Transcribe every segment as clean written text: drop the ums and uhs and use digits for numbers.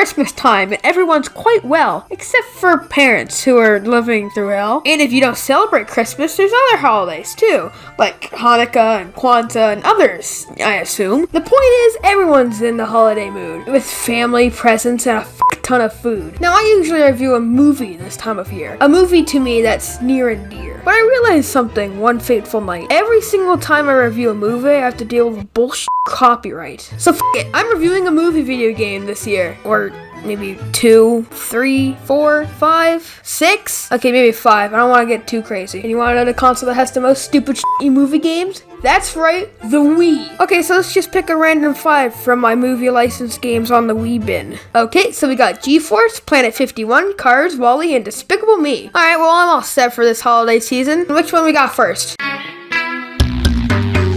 Christmas time and everyone's quite well, except for parents who are living through hell. And if you don't celebrate Christmas, there's other holidays too, like Hanukkah and Kwanzaa and others, I assume. The point is, everyone's in the holiday mood, with family, presents, and a ton of food. Now, I usually review a movie this time of year. A movie to me that's near and dear. But I realized something one fateful night. Every single time I review a movie, I have to deal with bullshit copyright. So it. I'm reviewing a movie video game this year. Or maybe 2, 3, 4, 5, 6? Okay, maybe 5. I don't want to get too crazy. And you want to know the console that has the most stupid shitty movie games? That's right, the Wii. Okay, so let's just pick a random 5 from my movie licensed games on the Wii bin. Okay, so we got G-Force, Planet 51, Cars, WALL-E, and Despicable Me. Alright, well, I'm all set for this holiday season. Which one we got first?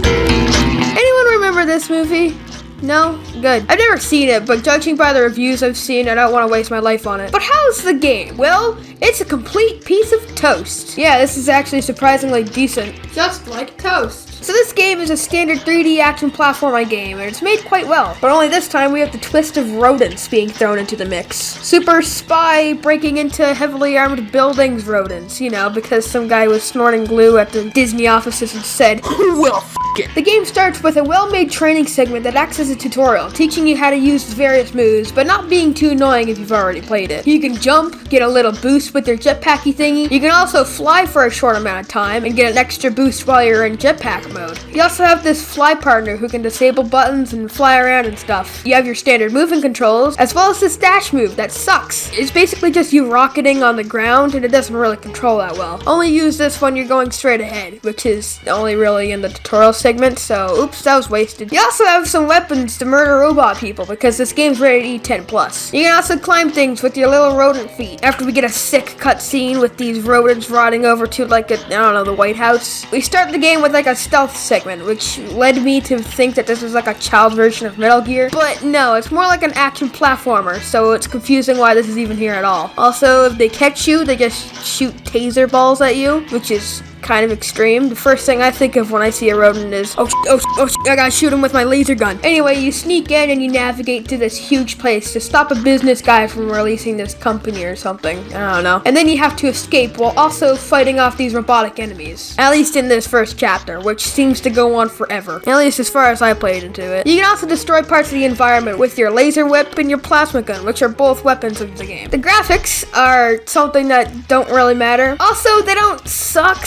Anyone remember this movie? No? Good. I've never seen it, but judging by the reviews I've seen, I don't want to waste my life on it. But how's the game? Well, it's a complete piece of toast. Yeah, this is actually surprisingly decent. Just like toast. So this game is a standard 3D action platformer game, and it's made quite well. But only this time we have the twist of rodents being thrown into the mix. Super spy breaking into heavily armed buildings rodents, you know, because some guy was snorting glue at the Disney offices and said, well, f*** it. The game starts with a well-made training segment that acts as a tutorial, teaching you how to use various moves, but not being too annoying if you've already played it. You can jump, get a little boost with your jetpacky thingy. You can also fly for a short amount of time and get an extra boost while you're in jetpack mode. You also have this fly partner who can disable buttons and fly around and stuff. You have your standard movement controls, as well as this dash move that sucks. It's basically just you rocketing on the ground, and it doesn't really control that well. Only use this when you're going straight ahead, which is only really in the tutorial segment, so oops, that was wasted. You also have some weapons to murder robot people, because this game's rated E10+. You can also climb things with your little rodent feet. After we get a sick cutscene with these rodents riding over to like the White House. We start the game with like a stealth segment, which led me to think that this was like a child version of Metal Gear. But no, it's more like an action platformer, so it's confusing why this is even here at all. Also, if they catch you, they just shoot taser balls at you, which is kind of extreme. The first thing I think of when I see a rodent is, I gotta shoot him with my laser gun. Anyway, you sneak in and you navigate to this huge place to stop a business guy from releasing this company or something. I don't know. And then you have to escape while also fighting off these robotic enemies. At least in this first chapter, which seems to go on forever. At least as far as I played into it. You can also destroy parts of the environment with your laser whip and your plasma gun, which are both weapons of the game. The graphics are something that don't really matter. Also, they don't suck,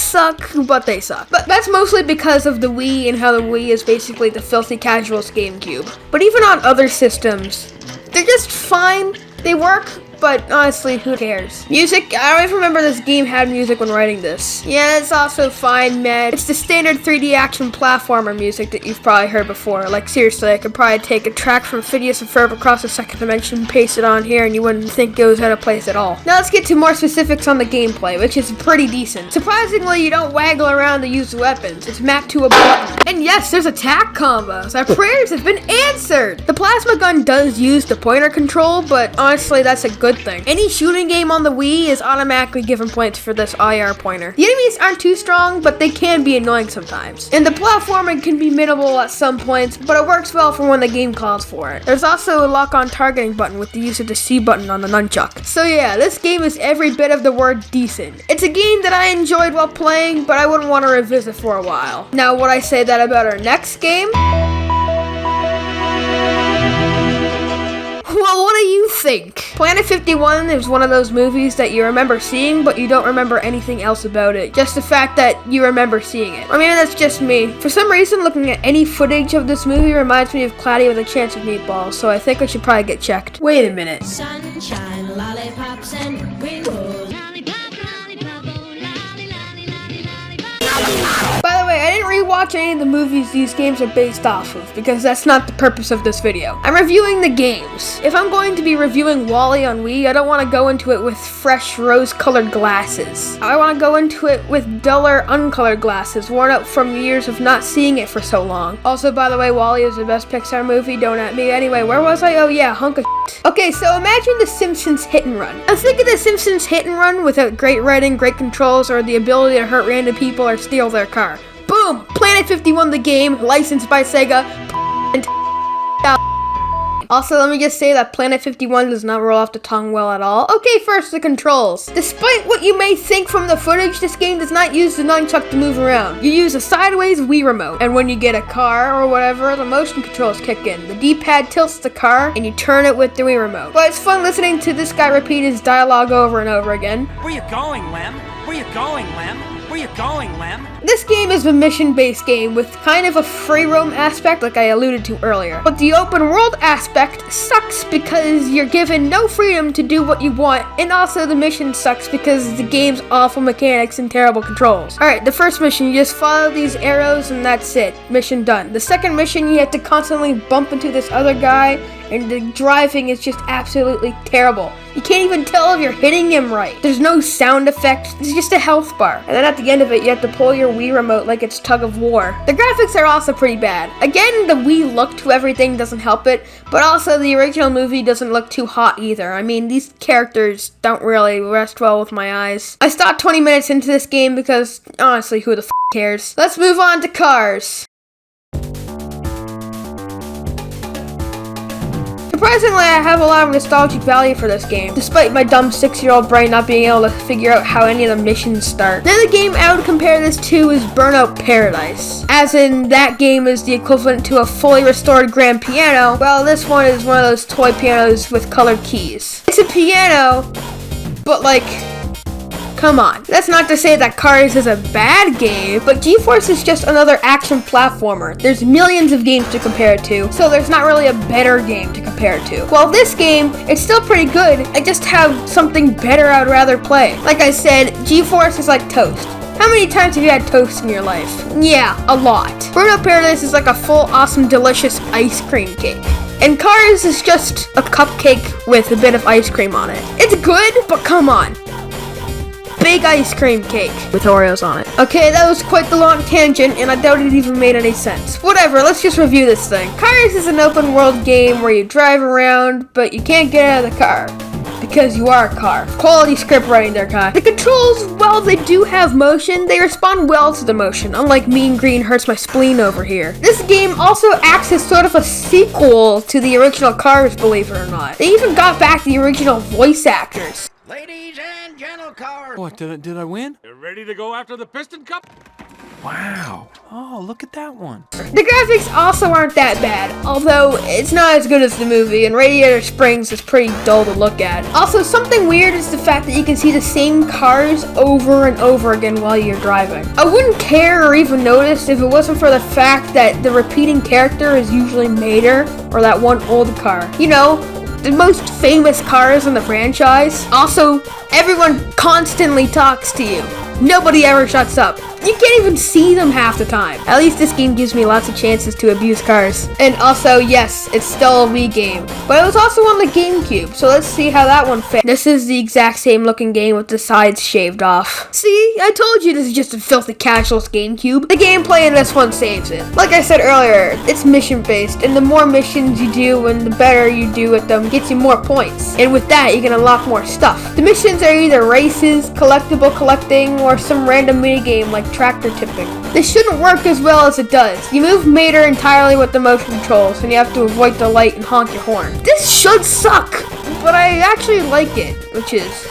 but they suck. But that's mostly because of the Wii and how the Wii is basically the filthy casual's GameCube. But even on other systems, they're just fine. They work, but honestly, who cares? Music? I don't even remember this game had music when writing this. Yeah, it's also fine, man. It's the standard 3D action platformer music that you've probably heard before. Like, seriously, I could probably take a track from Phineas and Ferb Across the Second Dimension, paste it on here, and you wouldn't think it was out of place at all. Now let's get to more specifics on the gameplay, which is pretty decent. Surprisingly, you don't waggle around to use weapons. It's mapped to a button. And yes, there's attack combos. Our prayers have been answered! The plasma gun does use the pointer control, but honestly, that's a good thing. Any shooting game on the Wii is automatically given points for this IR pointer. The enemies aren't too strong, but they can be annoying sometimes. And the platforming can be minimal at some points, but it works well for when the game calls for it. There's also a lock-on targeting button with the use of the C button on the nunchuck. So yeah, this game is every bit of the word decent. It's a game that I enjoyed while playing, but I wouldn't want to revisit for a while. Now, would I say that about our next game? Well, what do you think? Planet 51 is one of those movies that you remember seeing, but you don't remember anything else about it. Just the fact that you remember seeing it. Or maybe that's just me. For some reason, looking at any footage of this movie reminds me of Cloudy with a Chance of Meatballs, so I think I should probably get checked. Wait a minute. Sunshine, lollipops, and rainbows. By the way, I didn't rewatch any of the movies these games are based off of, because that's not the purpose of this video. I'm reviewing the games. If I'm going to be reviewing WALL-E on Wii, I don't want to go into it with fresh rose-colored glasses. I want to go into it with duller, uncolored glasses, worn out from years of not seeing it for so long. Also, by the way, WALL-E is the best Pixar movie, don't at me. Anyway, where was I? Oh yeah, hunk of shit. Okay, so imagine The Simpsons Hit and Run. I'm thinking The Simpsons Hit and Run without great writing, great controls, or the ability to hurt random people or steal their car. Boom! Planet 51 the game, licensed by Sega, and Also, let me just say that Planet 51 does not roll off the tongue well at all. Okay, first, the controls. Despite what you may think from the footage, this game does not use the nunchuck to move around. You use a sideways Wii remote, and when you get a car or whatever, the motion controls kick in. The D-pad tilts the car, and you turn it with the Wii remote. But it's fun listening to this guy repeat his dialogue over and over again. Where you going, Lem? Where you going, Lem? Where you going, Lem? This game is a mission-based game with kind of a free roam aspect like I alluded to earlier. But the open world aspect sucks because you're given no freedom to do what you want, and also the mission sucks because the game's awful mechanics and terrible controls. Alright, the first mission, you just follow these arrows and that's it. Mission done. The second mission, you have to constantly bump into this other guy, and the driving is just absolutely terrible. You can't even tell if you're hitting him right. There's no sound effect, it's just a health bar. And then at the end of it, you have to pull your Wii remote like it's tug of war. The graphics are also pretty bad. Again, the Wii look to everything doesn't help it, but also the original movie doesn't look too hot either. I mean, these characters don't really rest well with my eyes. I stopped 20 minutes into this game because, honestly, who the f*** cares? Let's move on to cars. Surprisingly, I have a lot of nostalgic value for this game, despite my dumb 6-year-old brain not being able to figure out how any of the missions start. Another game I would compare this to is Burnout Paradise. As in, that game is the equivalent to a fully restored grand piano, while this one is one of those toy pianos with colored keys. It's a piano, but like, come on. That's not to say that Cars is a bad game, but G-Force is just another action platformer. There's millions of games to compare it to, so there's not really a better game to compare it to. Well, this game, it's still pretty good. I just have something better I'd rather play. Like I said, G-Force is like toast. How many times have you had toast in your life? Yeah, a lot. Burnout Paradise is like a full, awesome, delicious ice cream cake. And Cars is just a cupcake with a bit of ice cream on it. It's good, but come on. Big ice cream cake with Oreos on it. Okay, that was quite the long tangent, and I doubt it even made any sense. Whatever, let's just review this thing. Cars is an open world game where you drive around, but you can't get out of the car. Because you are a car. Quality script writing there, Kai. The controls, while they do have motion, they respond well to the motion, unlike Mean Green Hurts My Spleen over here. This game also acts as sort of a sequel to the original Cars, believe it or not. They even got back the original voice actors. Ladies and gentle cars. What, did I win? You're ready to go after the Piston Cup? Wow. Oh, look at that one. The graphics also aren't that bad, although it's not as good as the movie, and Radiator Springs is pretty dull to look at. Also, something weird is the fact that you can see the same cars over and over again while you're driving. I wouldn't care or even notice if it wasn't for the fact that the repeating character is usually Mater, or that one old car. You know, the most famous cars in the franchise. Also, everyone constantly talks to you. Nobody ever shuts up. You can't even see them half the time. At least this game gives me lots of chances to abuse cars. And also, yes, it's still a Wii game. But it was also on the GameCube, so let's see how that one fits. This is the exact same looking game with the sides shaved off. See, I told you this is just a filthy casual's GameCube. The gameplay in this one saves it. Like I said earlier, it's mission based, and the more missions you do and the better you do at them gets you more points. And with that, you can unlock more stuff. The missions are either races, collectible collecting, or some random minigame like tractor tipping. This shouldn't work as well as it does. You move Mater entirely with the motion controls, and you have to avoid the light and honk your horn. This should suck, but I actually like it, which is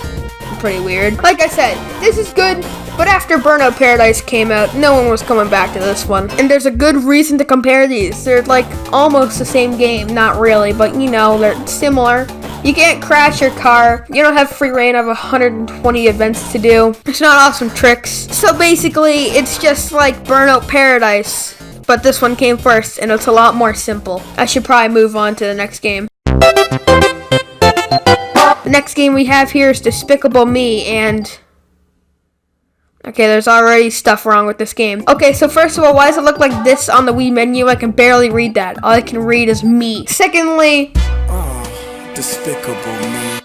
pretty weird. Like I said, this is good, but after Burnout Paradise came out, no one was coming back to this one. And there's a good reason to compare these. They're like almost the same game, not really, but you know, they're similar. You can't crash your car, you don't have free reign of 120 events to do, there's not awesome tricks. So basically, it's just like Burnout Paradise, but this one came first, and it's a lot more simple. I should probably move on to the next game. The next game we have here is Despicable Me, and okay, there's already stuff wrong with this game. Okay, so first of all, why does it look like this on the Wii menu? I can barely read that. All I can read is me. Secondly, Despicable Me.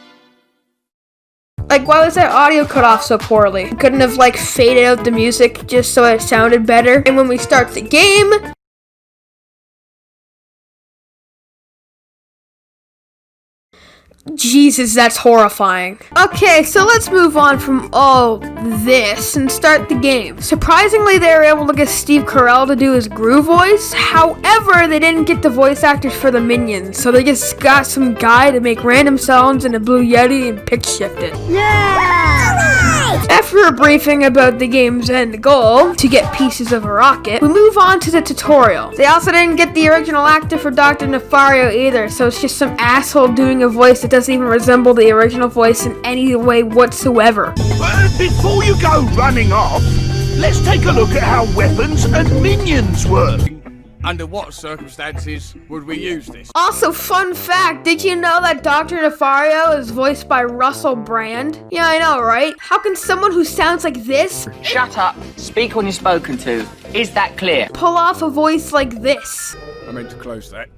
like, why was that audio cut off so poorly? Couldn't have, like, faded out the music just so it sounded better? And when we start the game, Jesus, that's horrifying. Okay, so let's move on from all this and start the game. Surprisingly, they were able to get Steve Carell to do his Gru voice. However, they didn't get the voice actors for the minions, so they just got some guy to make random sounds in a Blue Yeti and pitch shift it. After a briefing about the game's end goal, to get pieces of a rocket, we move on to the tutorial. They also didn't get the original actor for Dr. Nefario either, so it's just some asshole doing a voice that doesn't even resemble the original voice in any way whatsoever. Before you go running off, let's take a look at how weapons and minions work. Under what circumstances would we use this? Also, fun fact, did you know that Dr. Nefario is voiced by Russell Brand? Yeah, I know, right? How can someone who sounds like this Shut up. Speak when you're spoken to. Is that clear? pull off a voice like this? I meant to close that.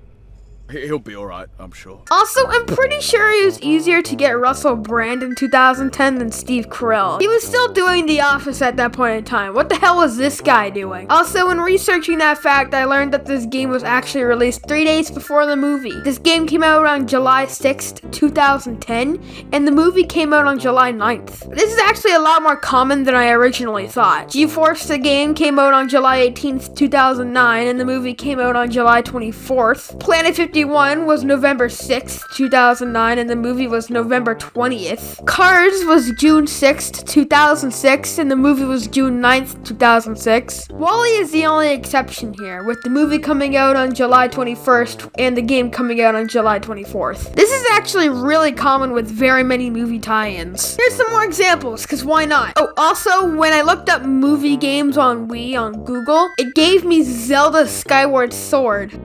He'll be alright, I'm sure. Also, I'm pretty sure it was easier to get Russell Brand in 2010 than Steve Carell. He was still doing The Office at that point in time. What the hell was this guy doing? Also, when researching that fact, I learned that this game was actually released 3 days before the movie. This game came out on July 6th, 2010, and the movie came out on July 9th. This is actually a lot more common than I originally thought. GeForce the game came out on July 18th, 2009, and the movie came out on July 24th. Planet 51 was November 6th, 2009, and the movie was November 20th. Cars was June 6th, 2006, and the movie was June 9th, 2006. Wall-E is the only exception here, with the movie coming out on July 21st and the game coming out on July 24th. This is actually really common with very many movie tie-ins. Here's some more examples, because why not? Oh, also, when I looked up movie games on Wii on Google, it gave me Zelda Skyward Sword.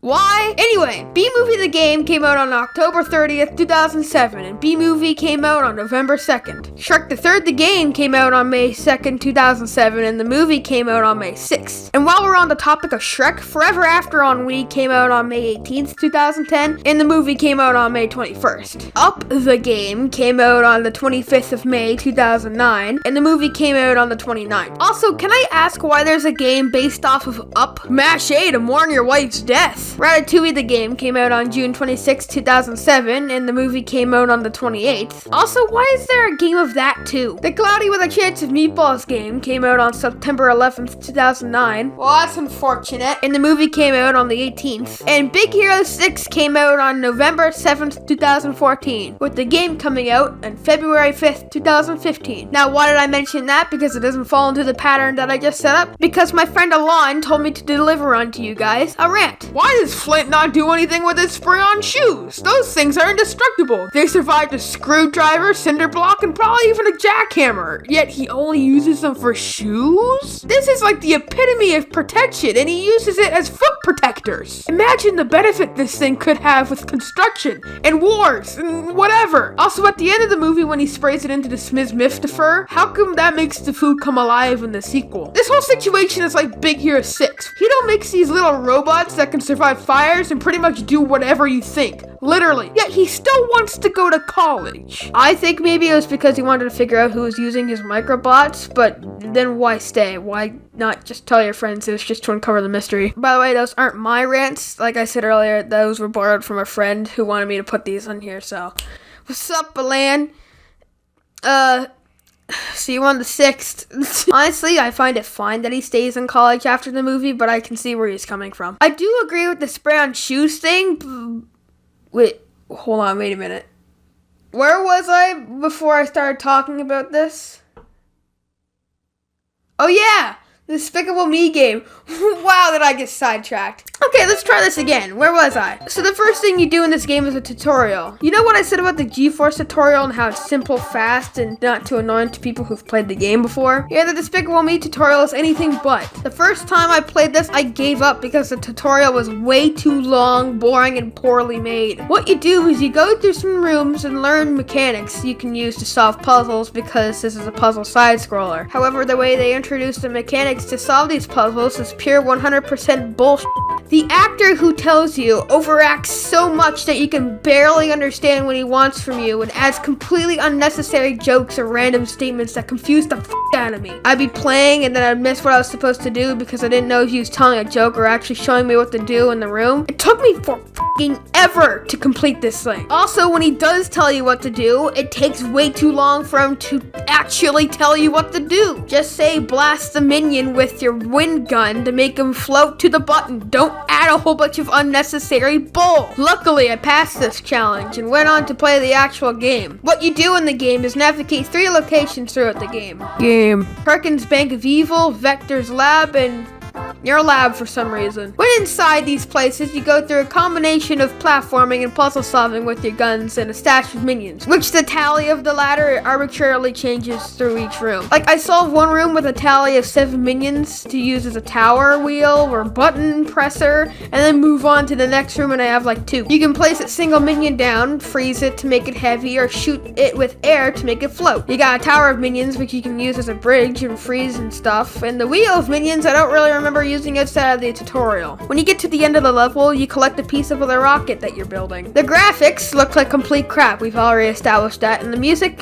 Why? Anyway, B-Movie the game came out on October 30th, 2007, and B-Movie came out on November 2nd. Shrek the Third the game came out on May 2nd, 2007, and the movie came out on May 6th. And while we're on the topic of Shrek, Forever After on Wii came out on May 18th, 2010, and the movie came out on May 21st. Up the game came out on the 25th of May, 2009, and the movie came out on the 29th. Also, can I ask why there's a game based off of Up? Mash A to mourn your wife's death. Ratatouille the game came out on June 26, 2007, and the movie came out on the 28th. Also, why is there a game of that too? The Cloudy with a Chance of Meatballs game came out on September 11th, 2009. Well, that's unfortunate. And the movie came out on the 18th. And Big Hero 6 came out on November 7th, 2014, with the game coming out on February 5th, 2015. Now, why did I mention that? Because it doesn't fall into the pattern that I just set up? Because my friend Alon told me to deliver onto you guys a rant. Why does Flint not do anything with his spray-on shoes? Those things are indestructible. They survived a screwdriver, cinder block, and probably even a jackhammer. Yet he only uses them for shoes? This is like the epitome of protection, and he uses it as foot protectors. Imagine the benefit this thing could have with construction, and wars, and whatever. Also, at the end of the movie when he sprays it into the Smith's Miftifer, how come that makes the food come alive in the sequel? This whole situation is like Big Hero 6. Hito makes these little robots that can survive fires and pretty much do whatever you think. Literally. Yet he still wants to go to college. I think maybe it was because he wanted to figure out who was using his microbots, but then why stay? Why not just tell your friends? It was just to uncover the mystery. By the way, those aren't my rants. Like I said earlier, those were borrowed from a friend who wanted me to put these on here, so. What's up, Alan? See you on the 6th. Honestly, I find it fine that he stays in college after the movie, but I can see where he's coming from. I do agree with the spray on shoes thing. Wait, hold on, wait a minute. Where was I before I started talking about this? Oh yeah! The Despicable Me game. Wow, did I get sidetracked. Okay, let's try this again. Where was I? So the first thing you do in this game is a tutorial. You know what I said about the GeForce tutorial and how it's simple, fast, and not too annoying to people who've played the game before? Yeah, the Despicable Me tutorial is anything but. The first time I played this, I gave up because the tutorial was way too long, boring, and poorly made. What you do is you go through some rooms and learn mechanics you can use to solve puzzles because this is a puzzle side-scroller. However, the way they introduce the mechanics to solve these puzzles is pure 100% bullshit. The actor who tells you overacts so so much that you can barely understand what he wants from you and adds completely unnecessary jokes or random statements that confuse the out of me. I'd be playing and then I'd miss what I was supposed to do because I didn't know if he was telling a joke or actually showing me what to do in the room. It took me ever to complete this thing. Also, when he does tell you what to do, it takes way too long for him to actually tell you what to do. Just say blast the minion with your wind gun to make him float to the button. Don't add a whole bunch of unnecessary bull. Luckily, I passed this challenge and went on to play the actual game. What you do in the game is navigate 3 locations throughout the game. Perkins' Bank of Evil, Vector's Lab, and your lab for some reason. When inside these places, you go through a combination of platforming and puzzle solving with your guns and a stash of minions, which the tally of the latter arbitrarily changes through each room. Like, I solved one room with a tally of 7 minions to use as a tower wheel or button presser, and then move on to the next room and I have like 2. You can place a single minion down, freeze it to make it heavy, or shoot it with air to make it float. You got a tower of minions, which you can use as a bridge and freeze and stuff, and the wheel of minions I don't really remember using outside of the tutorial. When you get to the end of the level, you collect a piece of the rocket that you're building. The graphics look like complete crap, we've already established that, and the music,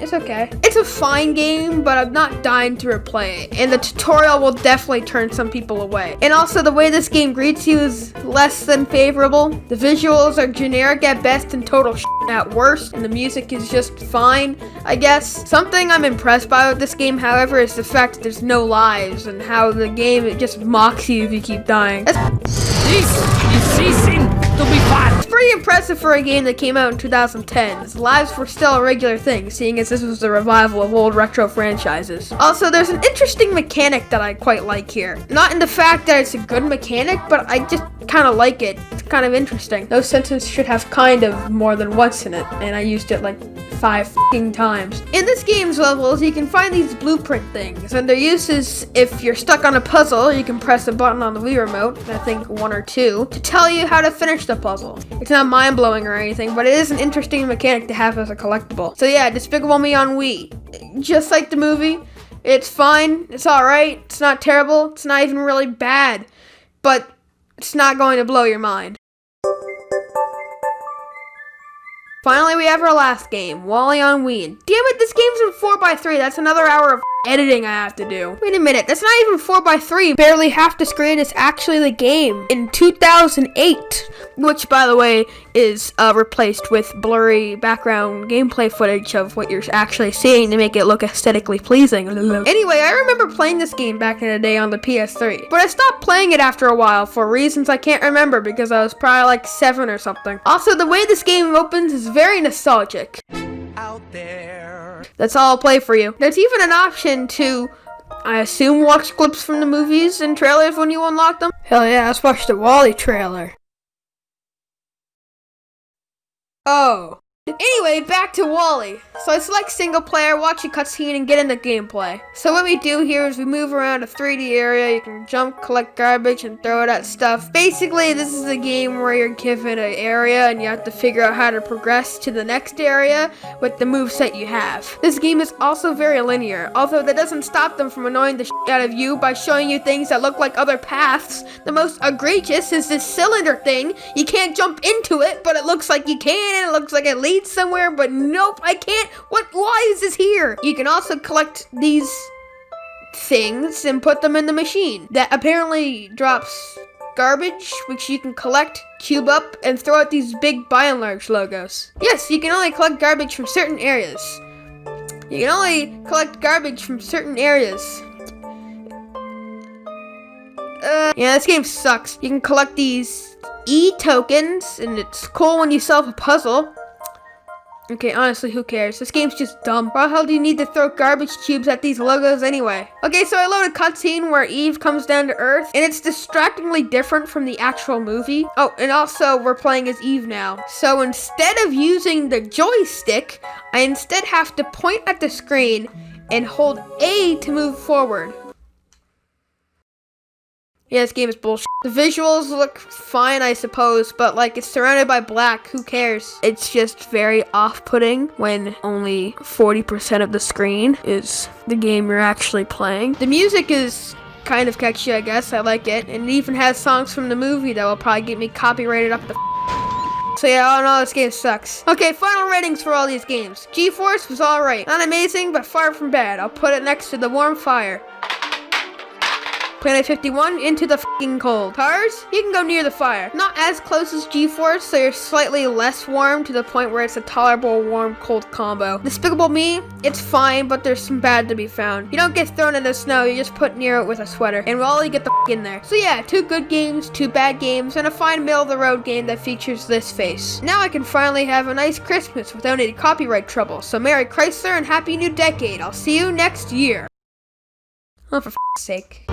it's okay. It's a fine game, but I'm not dying to replay it, and the tutorial will definitely turn some people away. And also, the way this game greets you is less than favorable. The visuals are generic at best and total at worst, and the music is just fine, I guess. Something I'm impressed by with this game, however, is the fact that there's no lives, and how the game, it just mocks you if you keep dying. This is ceasing to be fun. It's pretty impressive for a game that came out in 2010, as lives were still a regular thing, seeing as this was the revival of old retro franchises. Also, there's an interesting mechanic that I quite like here. Not in the fact that it's a good mechanic, but I just kind of like it. It's kind of interesting. Those sentences should have kind of more than once in it, and I used it like 5 times. In this game's levels, you can find these blueprint things, and their use is if you're stuck on a puzzle, you can press a button on the Wii remote, I think 1 or 2, to tell you how to finish the puzzle. It's not mind-blowing or anything, but it is an interesting mechanic to have as a collectible. So yeah, Despicable Me on Wii. Just like the movie, it's fine, it's alright, it's not terrible, it's not even really bad, but it's not going to blow your mind. Finally, we have our last game, Wall-E on Wii. Damn it, this game's in 4x3. That's another hour of editing I have to do. Wait a minute, that's not even 4x3. Barely half the screen is actually the game. In 2008, which, by the way, is replaced with blurry background gameplay footage of what you're actually seeing to make it look aesthetically pleasing. Anyway, I remember playing this game back in the day on the PS3, but I stopped playing it after a while for reasons I can't remember because I was probably like 7 or something. Also, the way this game opens is very nostalgic. Out there. That's all I'll play for you. There's even an option to, I assume, watch clips from the movies and trailers when you unlock them. Hell yeah, let's watch the Wall-E trailer. Oh. Anyway, back to Wall-E. So I select single player, watch a cutscene, and get into gameplay. So what we do here is we move around a 3D area. You can jump, collect garbage, and throw it at stuff. Basically, this is a game where you're given an area and you have to figure out how to progress to the next area with the moveset you have. This game is also very linear, although that doesn't stop them from annoying the shit out of you by showing you things that look like other paths. The most egregious is this cylinder thing. You can't jump into it, but it looks like you can, and it looks like it leads somewhere, but nope, I can't. Why is this here? You can also collect these things and put them in the machine that apparently drops garbage, which you can collect, cube up, and throw out these big By and Large logos. Yes, you can only collect garbage from certain areas. You can only collect garbage from certain areas. Yeah, this game sucks. You can collect these E-tokens, and it's cool when you solve a puzzle. Okay, honestly, who cares? This game's just dumb. Why the hell do you need to throw garbage cubes at these logos anyway? Okay, so I load a cutscene where Eve comes down to Earth, and it's distractingly different from the actual movie. Oh, and also, we're playing as Eve now. So instead of using the joystick, I instead have to point at the screen and hold A to move forward. Yeah, this game is bullshit. The visuals look fine, I suppose, but like, it's surrounded by black, who cares? It's just very off-putting when only 40% of the screen is the game you're actually playing. The music is kind of catchy, I guess. I like it. And it even has songs from the movie that will probably get me copyrighted up the So yeah, all in all, this game sucks. Okay, final ratings for all these games. G-Force was alright. Not amazing, but far from bad. I'll put it next to The Warm Fire. Planet 51, Into the F***ing Cold. Cars, you can go near the fire. Not as close as G-Force, so you're slightly less warm to the point where it's a tolerable warm-cold combo. Despicable Me, it's fine, but there's some bad to be found. You don't get thrown in the snow, you just put near it with a sweater. And Wally, get the f*** in there. So yeah, 2 good games, 2 bad games, and a fine middle-of-the-road game that features this face. Now I can finally have a nice Christmas without any copyright trouble. So Merry Chrysler and Happy New Decade. I'll see you next year. Oh, for f***'s sake.